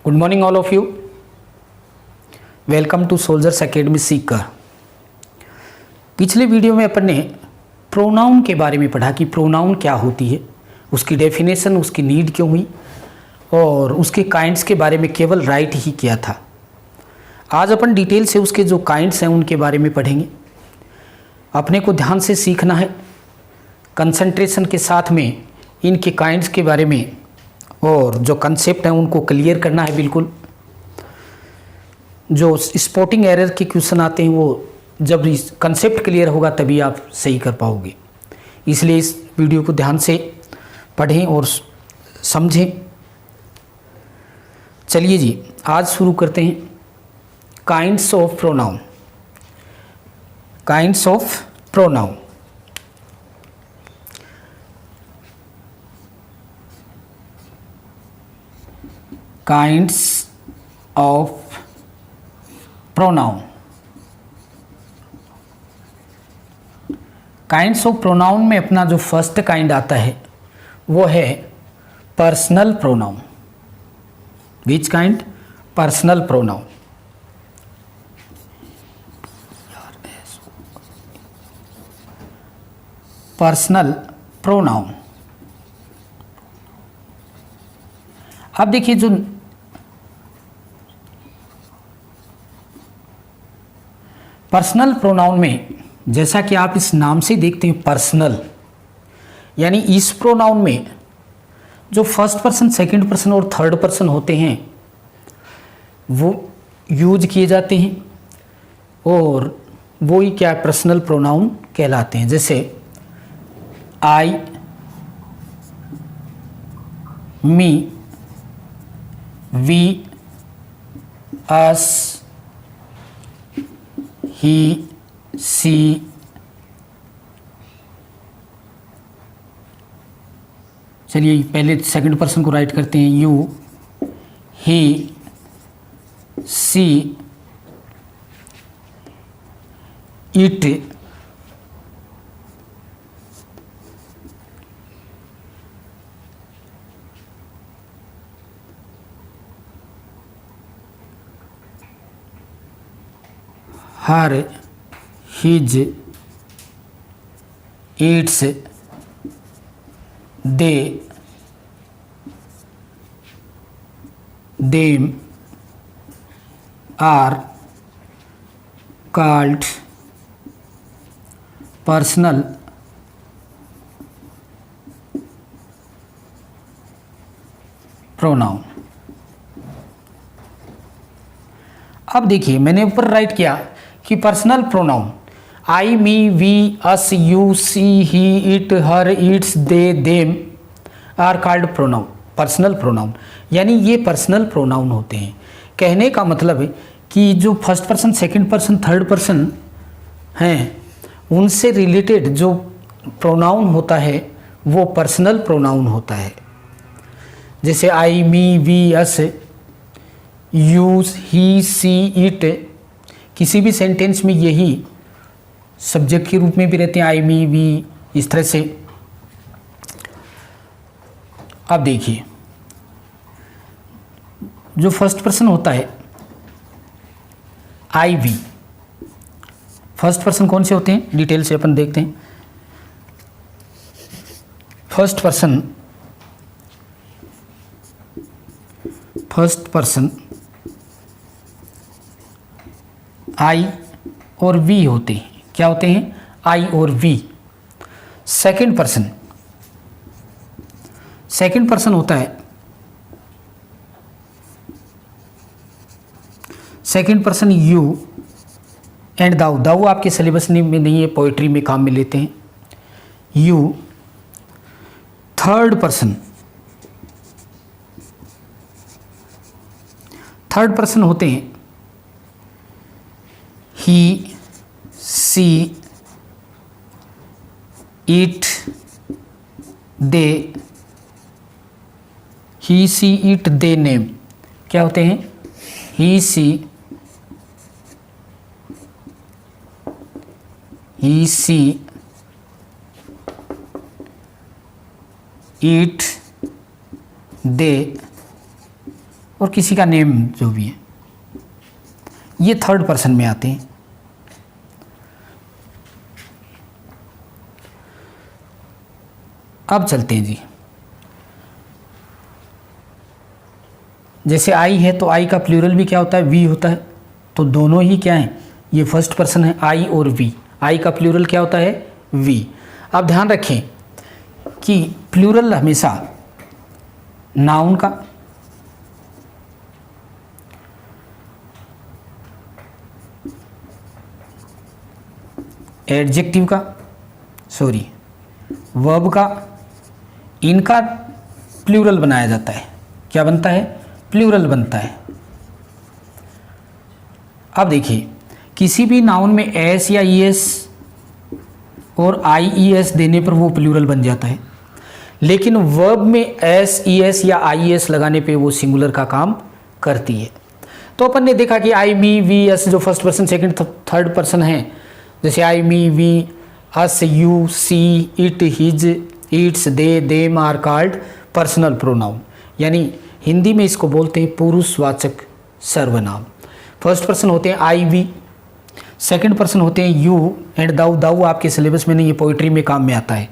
Good morning all of you. Welcome to soldiers academy Sikar. पिछले video में अपन ने pronoun के बारे में पढ़ा कि प्रोनाउन क्या होती है, उसकी डेफिनेशन, उसकी नीड क्यों हुई और उसके काइंड्स के बारे में केवल राइट ही किया था। आज अपन डिटेल से उसके जो काइंड्स हैं उनके बारे में पढ़ेंगे। अपने को ध्यान से सीखना है, कंसंट्रेशन के साथ में इनके काइंड्स के बारे में और जो कंसेप्ट हैं उनको क्लियर करना है। बिल्कुल जो स्पॉटिंग एरर के क्वेश्चन आते हैं वो जब कंसेप्ट क्लियर होगा तभी आप सही कर पाओगे। इसलिए इस वीडियो को ध्यान से पढ़ें और समझें। चलिए जी, आज शुरू करते हैं kinds of pronoun. Kinds of pronoun. Kinds of pronoun. Kinds of pronoun में अपना जो फर्स्ट काइंड आता है वो है personal pronoun. Which kind? Personal pronoun. Personal pronoun. अब देखिए, जो पर्सनल प्रोनाउन में जैसा कि आप इस नाम से देखते हैं पर्सनल, यानी इस प्रोनाउन में जो फर्स्ट पर्सन, सेकंड पर्सन और थर्ड पर्सन होते हैं वो यूज किए जाते हैं और वो ही क्या पर्सनल प्रोनाउन कहलाते हैं। जैसे आई, मी, वी, अस, ही, सी, चलिए पहले सेकंड पर्सन को राइट करते हैं। You, he, she, it, her, his, its, they, them, are called personal pronoun. अब देखिए, मैंने ऊपर राइट किया कि personal pronoun I, me, we, us, you, she, he, it, her, its, they, them are called pronoun. Personal pronoun यानी ये personal pronoun होते हैं। कहने का मतलब है कि जो first person, second person, third person हैं उनसे रिलेटेड जो प्रोनाउन होता है वो पर्सनल प्रोनाउन होता है। जैसे I, me, we, us, use, he, she, it, किसी भी सेंटेंस में यही सब्जेक्ट के रूप में भी रहते हैं, आई, मी, वी, इस तरह से। अब देखिए, जो फर्स्ट पर्सन होता है आई, वी, फर्स्ट पर्सन कौन से होते हैं डिटेल से अपन देखते हैं। फर्स्ट पर्सन आई और वी होते हैं। क्या होते हैं? आई और वी। सेकंड पर्सन होता है, सेकंड पर्सन यू एंड दाऊ। दाऊ आपके सिलेबस में नहीं है, पोइट्री में काम में लेते हैं। यू। थर्ड पर्सन होते हैं he, she, it, they, he, she, it, they, name. क्या होते हैं? ही, सी, eat, they, और किसी का नेम जो भी है, ये थर्ड पर्सन में आते हैं। अब चलते हैं जी, जैसे आई है तो आई का प्लूरल भी क्या होता है, वी होता है। तो दोनों ही क्या हैं, ये फर्स्ट पर्सन है आई और वी। आई का प्लूरल क्या होता है, वी। अब ध्यान रखें कि प्लूरल हमेशा नाउन का, एडजेक्टिव का, सॉरी वर्ब का, इनका प्लूरल बनाया जाता है। क्या बनता है, प्लूरल बनता है। अब देखिए, किसी भी नाउन में एस या ई एस और आई ई एस देने पर वो प्लूरल बन जाता है, लेकिन वर्ब में एस ई एस या आई एस लगाने पे वो सिंगुलर का काम करती है। तो अपन ने देखा कि आई मी वी एस जो first person second third person है, जैसे I me we us you she it his its they them are called personal pronoun, यानी हिंदी में इसको बोलते हैं पुरुषवाचक सर्वनाम। फर्स्ट पर्सन होते हैं आई वी, सेकंड पर्सन होते हैं यू एंड दाऊ। दाऊ आपके सिलेबस में नहीं, ये पोइट्री में काम में आता है,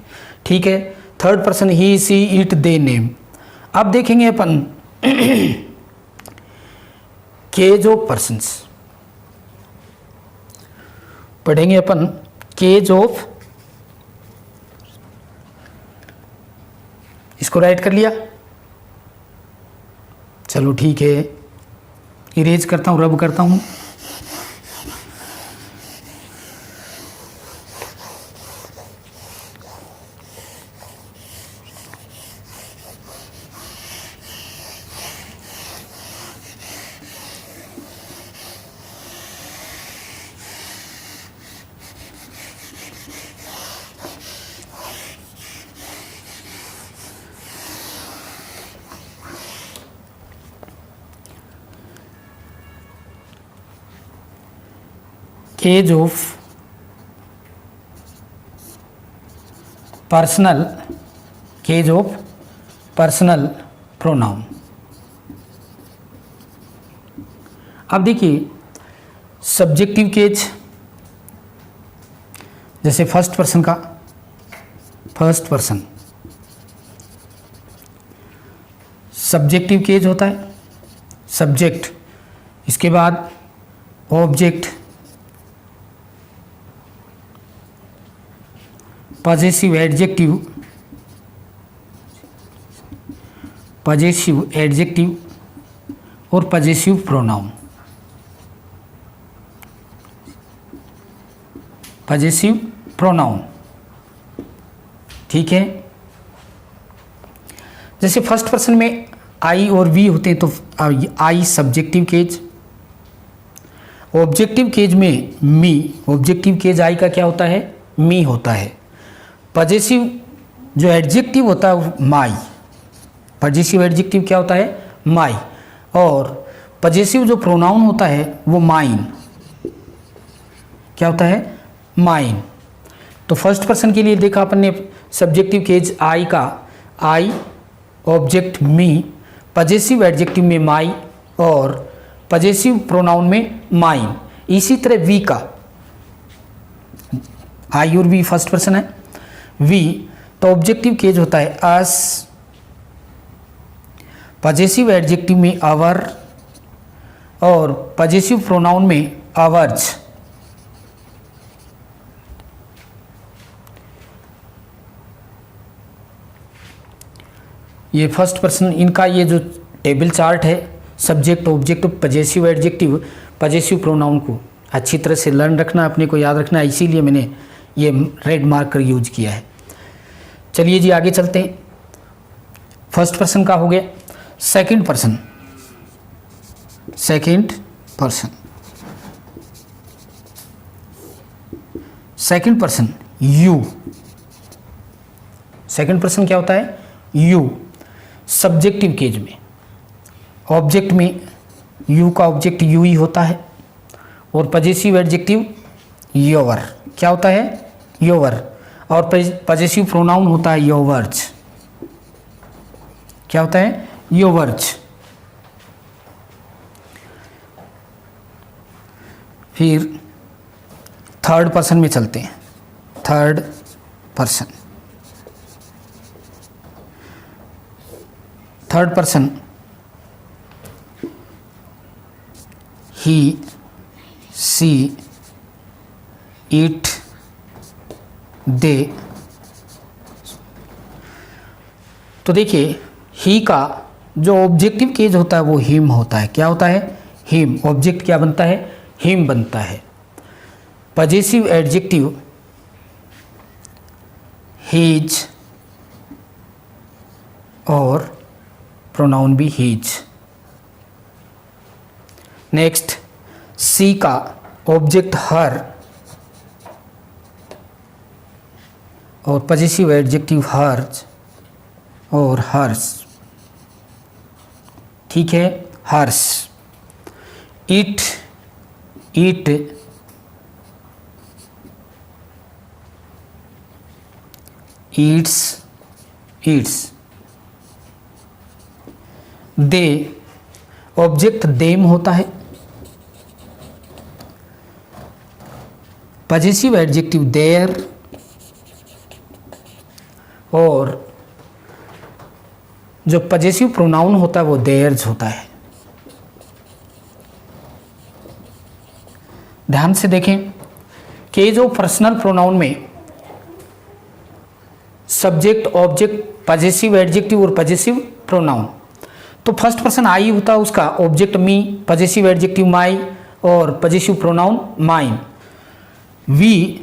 ठीक है। Third person he she it they name. अब देखेंगे अपन केज ऑफ पर्सन्स, पढ़ेंगे अपन केज ऑफ, इसको राइट कर लिया, चलो ठीक है, इरेज करता हूँ, रब करता हूँ। Case of personal, case of personal pronoun. अब देखिए, सब्जेक्टिव केज, जैसे फर्स्ट पर्सन का, फर्स्ट पर्सन सब्जेक्टिव केज होता है, सब्जेक्ट, इसके बाद object, possessive adjective, possessive adjective और पजेसिव प्रोनाउन, पजेसिव प्रोनाउन, ठीक है। जैसे फर्स्ट पर्सन में आई और वी होते हैं तो आई सब्जेक्टिव केज, ऑब्जेक्टिव केज में मी, ऑब्जेक्टिव केज आई का क्या होता है, मी होता है। पजेसिव जो एडजेक्टिव होता है वो माई, पजेसिव एडजेक्टिव क्या होता है, माई, और पजेसिव जो प्रोनाउन होता है वो माइन, क्या होता है, माइन। तो फर्स्ट पर्सन के लिए देखा अपन ने सब्जेक्टिव केज आई का, आई, ऑब्जेक्ट मी, पजेसिव एडजेक्टिव में माई और पजेसिव प्रोनाउन में माइन। इसी तरह वी का, आई और वी फर्स्ट पर्सन है, वी तो ऑब्जेक्टिव केज होता है अस, पजेसिव एडजेक्टिव में आवर और पजेसिव प्रोनाउन में आवर्स। ये फर्स्ट पर्सन, इनका ये जो टेबल चार्ट है, subject, object, possessive adjective, possessive pronoun को अच्छी तरह से लर्न रखना, अपने को याद रखना, इसीलिए मैंने ये रेड मार्कर यूज किया है। चलिए जी आगे चलते हैं। फर्स्ट पर्सन का हो गया। Second person, second person, second person you, second person क्या होता है, यू, सब्जेक्टिव केज में, ऑब्जेक्ट में यू का ऑब्जेक्ट यू ही होता है और पजेसिव एडजेक्टिव योवर, क्या होता है, योवर, और पजेसिव प्रोनाउन होता है योवर्स, क्या होता है, योवर्स। फिर थर्ड पर्सन में चलते हैं। Third person, third person he, she, it, they. तो देखिए ही का जो ऑब्जेक्टिव केज होता है वो हिम होता है। क्या होता है? हिम। ऑब्जेक्ट क्या बनता है? हिम बनता है। पजेसिव एडजेक्टिव हीज और प्रोनाउन भी हीज। नेक्स्ट सी का ऑब्जेक्ट हर और पजेसिव एडजेक्टिव हर्ज और हर्स। ठीक है, hers. It, it, its, its. They, object them होता है। पजेसिव एडजेक्टिव देयर और जो पजेसिव प्रोनाउन होता है वो देयर्स होता है। ध्यान से देखें कि जो पर्सनल प्रोनाउन में सब्जेक्ट, ऑब्जेक्ट, पजेसिव एडजेक्टिव और पजेसिव प्रोनाउन, तो फर्स्ट पर्सन आई होता है, उसका object me, possessive adjective my और possessive pronoun mine. We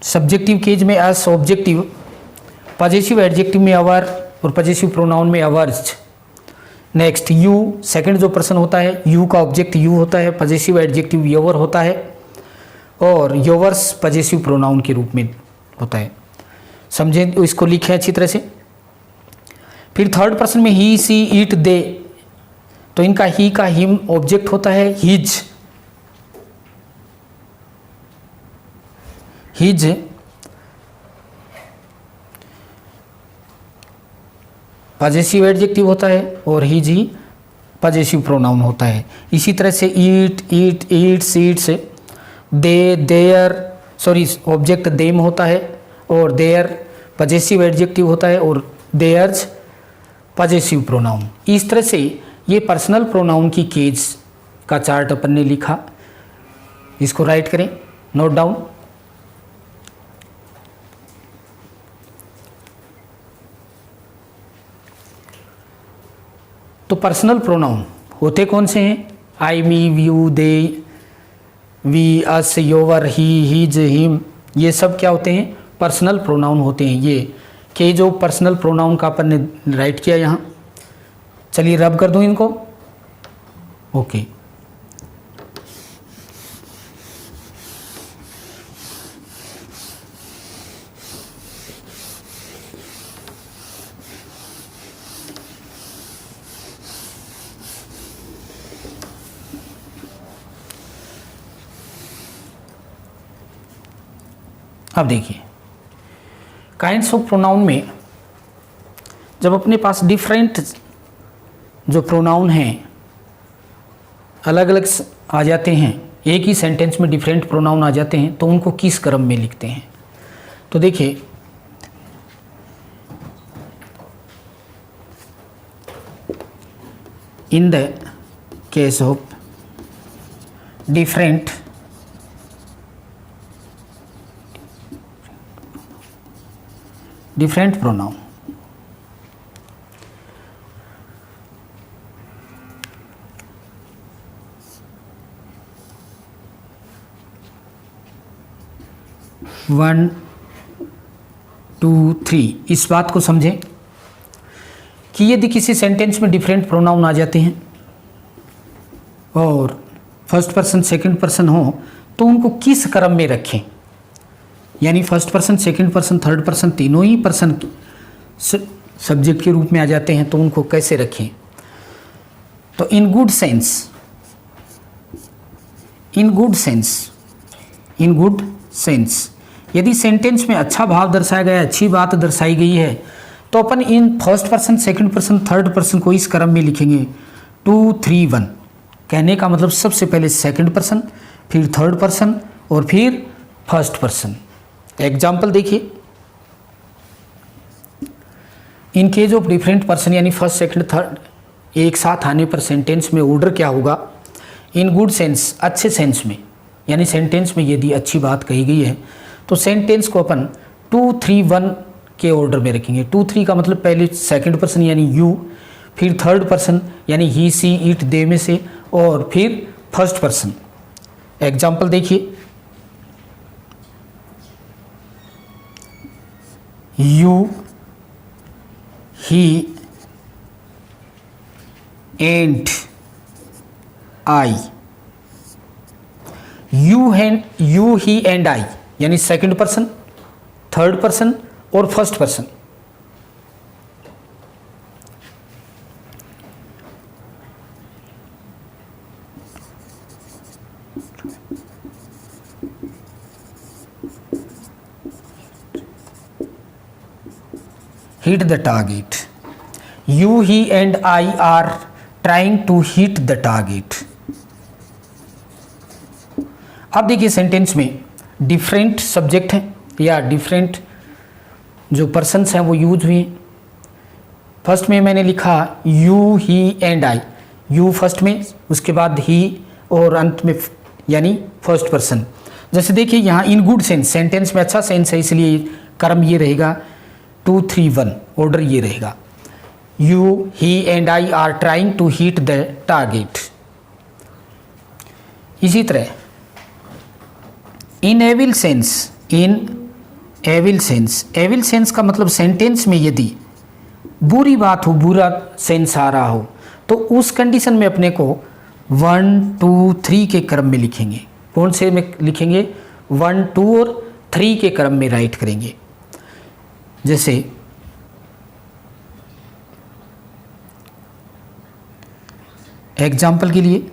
subjective case में अस, ऑब्जेक्टिव, पजेसिव एडजेक्टिव में अवर और पजेसिव प्रोनाउन में अवर्स। नेक्स्ट यू, सेकंड जो पर्सन होता है, यू का ऑब्जेक्ट यू होता है, पजेसिव एडजेक्टिव योवर होता है और योवर्स पजेसिव प्रोनाउन के रूप में होता है। समझें, इसको लिखे अच्छी तरह से। फिर थर्ड पर्सन में ही, सी, इट, दे, तो इनका ही का हिम ऑब्जेक्ट होता है हिज, हिज। पजेसिव एडजेक्टिव होता है और हिज ही पजेसिव प्रोनाउन होता है। इसी तरह से it, it, its, its, they, their, sorry object them होता है और देयर पजेसिव एडजेक्टिव होता है और देयर्स पजेसिव प्रोनाउन। इस तरह से ये पर्सनल प्रोनाउन की केज का चार्ट अपन ने लिखा। इसको राइट करें, नोट डाउन। तो पर्सनल प्रोनाउन होते कौन से हैं? I, me, you, they, we, us, your, he, his, him, ये सब क्या होते हैं? पर्सनल प्रोनाउन होते हैं। ये कि जो पर्सनल प्रोनाउन का अपन ने राइट किया यहाँ। चलिए रब कर दूं इनको। ओके, अब देखिए काइंड्स ऑफ प्रोनाउन में जब अपने पास डिफरेंट जो प्रोनाउन हैं अलग अलग आ जाते हैं, एक ही सेंटेंस में डिफरेंट प्रोनाउन आ जाते हैं, तो उनको किस क्रम में लिखते हैं? तो देखिए in the case of different pronoun, one, two, three. इस बात को समझें कि यदि किसी सेंटेंस में डिफरेंट प्रोनाउन आ जाते हैं और फर्स्ट पर्सन सेकंड पर्सन हो तो उनको किस क्रम में रखें, यानी first person second person third person तीनों ही पर्सन सब्जेक्ट के रूप में आ जाते हैं, तो उनको कैसे रखें? तो इन गुड सेंस यदि सेंटेंस में अच्छा भाव दर्शाया गया है, अच्छी बात दर्शाई गई है, तो अपन इन first person second person third person को इस क्रम में लिखेंगे 2, 3, 1। कहने का मतलब सबसे पहले सेकंड पर्सन, फिर थर्ड पर्सन और फिर फर्स्ट पर्सन। एग्जाम्पल देखिए, in case of different person यानी फर्स्ट सेकंड थर्ड एक साथ आने पर सेंटेंस में ऑर्डर क्या होगा? इन गुड सेंस, अच्छे सेंस में, यानी सेंटेंस में यदि अच्छी बात कही गई है तो सेंटेंस को अपन 2, 3, 1 के ऑर्डर में रखेंगे। 2, 3 का मतलब पहले सेकंड पर्सन यानी यू, फिर थर्ड पर्सन यानी ही, सी, इट, दे में से, और फिर फर्स्ट पर्सन। एग्जाम्पल देखिए, you, he and I. You, he and आई यानी सेकंड पर्सन, थर्ड पर्सन और first person. Hit the target. You, he and I are trying to hit the target. अब देखिए sentence में डिफरेंट सब्जेक्ट हैं या different जो persons हैं वो यूज हुए। फर्स्ट में मैंने लिखा you, he and I. You first में, उसके बाद ही और अंत में यानी फर्स्ट पर्सन। जैसे देखिए यहाँ इन गुड सेंस, सेंटेंस में अच्छा सेंस है इसलिए कर्म ये रहेगा 2, 3, 1, ऑर्डर ये रहेगा। You, he and I are trying to hit the target. इसी तरह in evil sense, in evil sense, evil sense का मतलब सेंटेंस में यदि बुरी बात हो, बुरा सेंस आ रहा हो तो उस कंडीशन में अपने को 1, 2, 3 के क्रम में लिखेंगे। कौन से में लिखेंगे? 1, 2 और 3 के क्रम में राइट करेंगे। जैसे एग्जाम्पल के लिए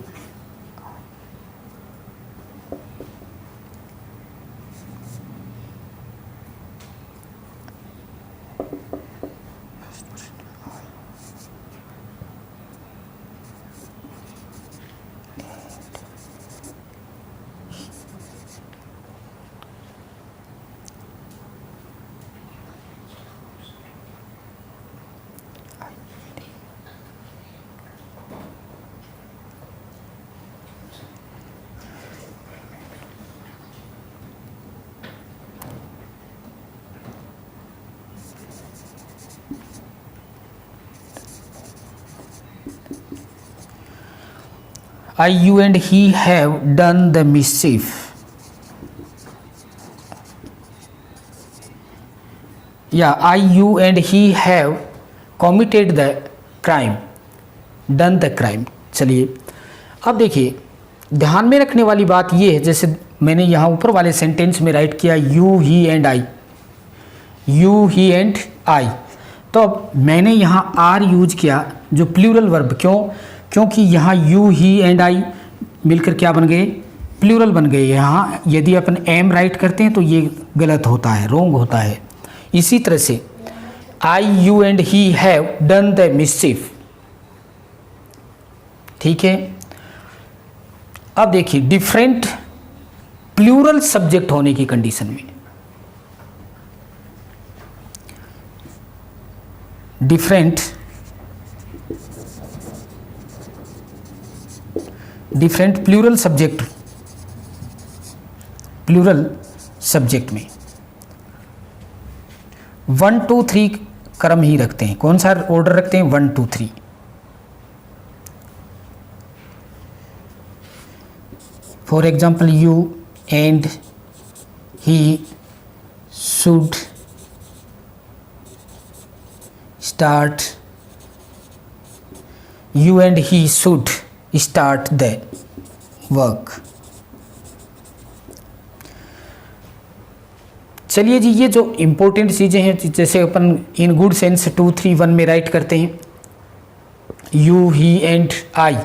I, you and he have done the mischief. Yeah, I, you and he have committed the crime, done the crime. चलिए अब देखिए ध्यान में रखने वाली बात ये है, जैसे मैंने यहाँ ऊपर वाले सेंटेंस में राइट किया you, he and I, you, he and आई, तो अब मैंने यहाँ आर यूज किया जो प्लूरल वर्ब। क्योंकि यहाँ यू, ही एंड आई मिलकर क्या बन गए? प्लूरल बन गए। यहाँ यदि अपन एम राइट करते हैं तो ये गलत होता है, रॉन्ग होता है। इसी तरह से I, you and he have done the mischief. ठीक है, अब देखिए डिफरेंट प्लूरल सब्जेक्ट होने की कंडीशन में, डिफरेंट प्लूरल सब्जेक्ट में 1, 2, 3 क्रम ही रखते हैं। कौन सा ऑर्डर रखते हैं? 1, 2, 3। For example you and he should start, you and he should start the work. चलिए जी, ये जो इम्पोर्टेंट चीज़ें हैं जैसे अपन इन गुड सेंस 2, 3, 1 में राइट करते हैं यू, ही एंड आई।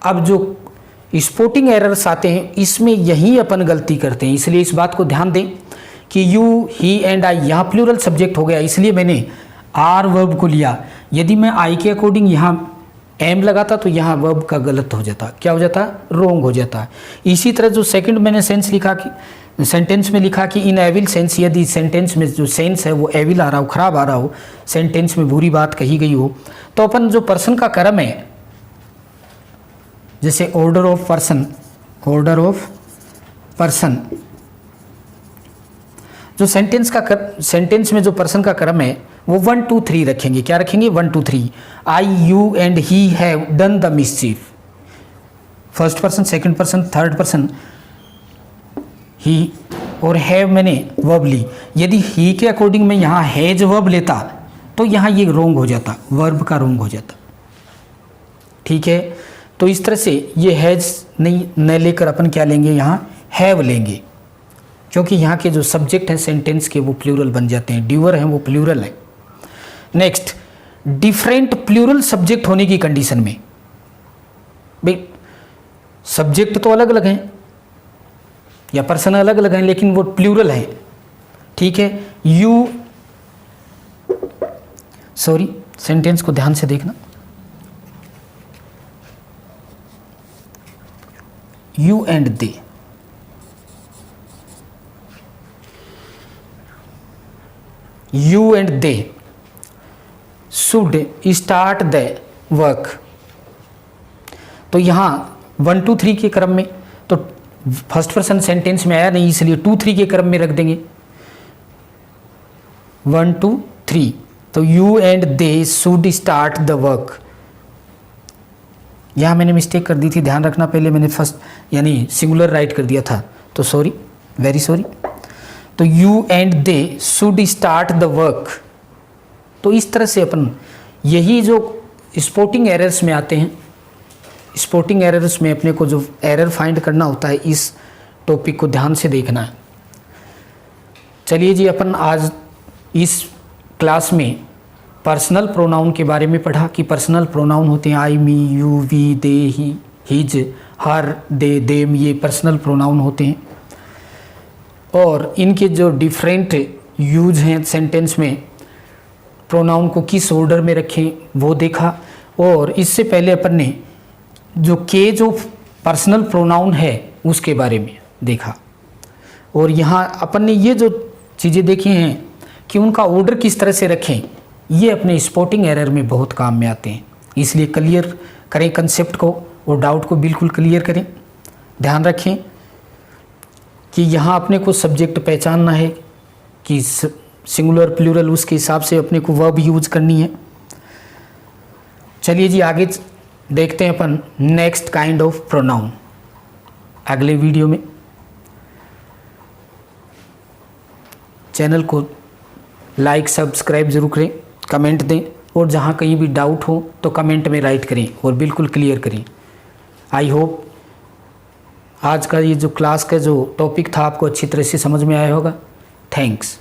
अब जो स्पोर्टिंग एरर्स आते हैं इसमें यही अपन गलती करते हैं, इसलिए इस बात को ध्यान दें कि यू, ही एंड आई यहाँ प्लूरल सब्जेक्ट हो गया, इसलिए मैंने आर वर्ब को लिया। यदि मैं आई के अकॉर्डिंग यहाँ एम लगाता तो यहाँ वर्ब का गलत हो जाता, क्या हो जाता, रोंग हो जाता। इसी तरह जो सेकंड मैंने सेंस लिखा कि सेंटेंस में लिखा कि इन एविल सेंस, यदि सेंटेंस में जो सेंस है वो एविल आ रहा हो, खराब आ रहा हो, सेंटेंस में बुरी बात कही गई हो, तो अपन जो पर्सन का क्रम है, जैसे order of person, order of person, जो सेंटेंस में जो पर्सन का क्रम है वो 1 2 3 रखेंगे। क्या रखेंगे, 1 2 3। I, you and he have done the mischief, first person, second person, third person, he और हैव मैंने वर्ब ली। यदि ही के अकॉर्डिंग में यहाँ हैज वर्ब लेता तो यहाँ ये रोंग हो जाता, वर्ब का रोंग हो जाता। ठीक है, तो इस तरह से ये हैज नहीं न लेकर अपन क्या लेंगे, यहाँ हैव लेंगे, क्योंकि यहाँ के जो सब्जेक्ट हैं सेंटेंस के वो प्लूरल बन जाते हैं, ड्यूअर हैं वो प्लूरल है। नेक्स्ट, डिफरेंट प्लूरल सब्जेक्ट होने की कंडीशन में, भाई सब्जेक्ट तो अलग अलग हैं या पर्सन अलग अलग हैं, लेकिन वो प्लूरल है। ठीक है, यू, सॉरी सेंटेंस को ध्यान से देखना, you and they, you and they should start the work. तो यहाँ 1 2 3 के क्रम में, तो फर्स्ट पर्सन सेंटेंस में आया नहीं, इसलिए 2 3 के क्रम में रख देंगे, 1 2 3। तो you and they should start the work. यहाँ मैंने मिस्टेक कर दी थी, ध्यान रखना, पहले मैंने फर्स्ट यानी सिंगुलर राइट कर दिया था, तो सॉरी, वेरी सॉरी। तो you and they should start the work. तो इस तरह से अपन, यही जो स्पोर्टिंग एरर्स में आते हैं, स्पोर्टिंग एरर्स में अपने को जो एरर फाइंड करना होता है, इस टॉपिक को ध्यान से देखना है। चलिए जी, अपन आज इस क्लास में पर्सनल प्रोनाउन के बारे में पढ़ा कि पर्सनल प्रोनाउन होते हैं I, me, you, we, they, he, his, her, they, them, ये पर्सनल प्रोनाउन होते हैं। और इनके जो डिफरेंट यूज हैं सेंटेंस में, प्रोनाउन को किस ऑर्डर में रखें वो देखा। और इससे पहले अपन ने जो पर्सनल प्रोनाउन है उसके बारे में देखा। और यहाँ अपन ने ये जो चीज़ें देखी हैं कि उनका ऑर्डर किस तरह से रखें, ये अपने स्पॉटिंग एरर में बहुत काम में आते हैं। इसलिए क्लियर करें कंसेप्ट को और डाउट को बिल्कुल क्लियर करें। ध्यान रखें कि यहाँ अपने को सब्जेक्ट पहचानना है कि सिंगुलर प्लूरल, उसके हिसाब से अपने को वर्ब यूज करनी है। चलिए जी, आगे देखते हैं अपन नेक्स्ट काइंड ऑफ प्रोनाउन अगले वीडियो में। चैनल को लाइक सब्सक्राइब जरूर करें, कमेंट दें, और जहाँ कहीं भी डाउट हो तो कमेंट में राइट करें और बिल्कुल क्लियर करें। आई होप आज का ये जो क्लास का जो टॉपिक था आपको अच्छी तरह से समझ में आया होगा। थैंक्स।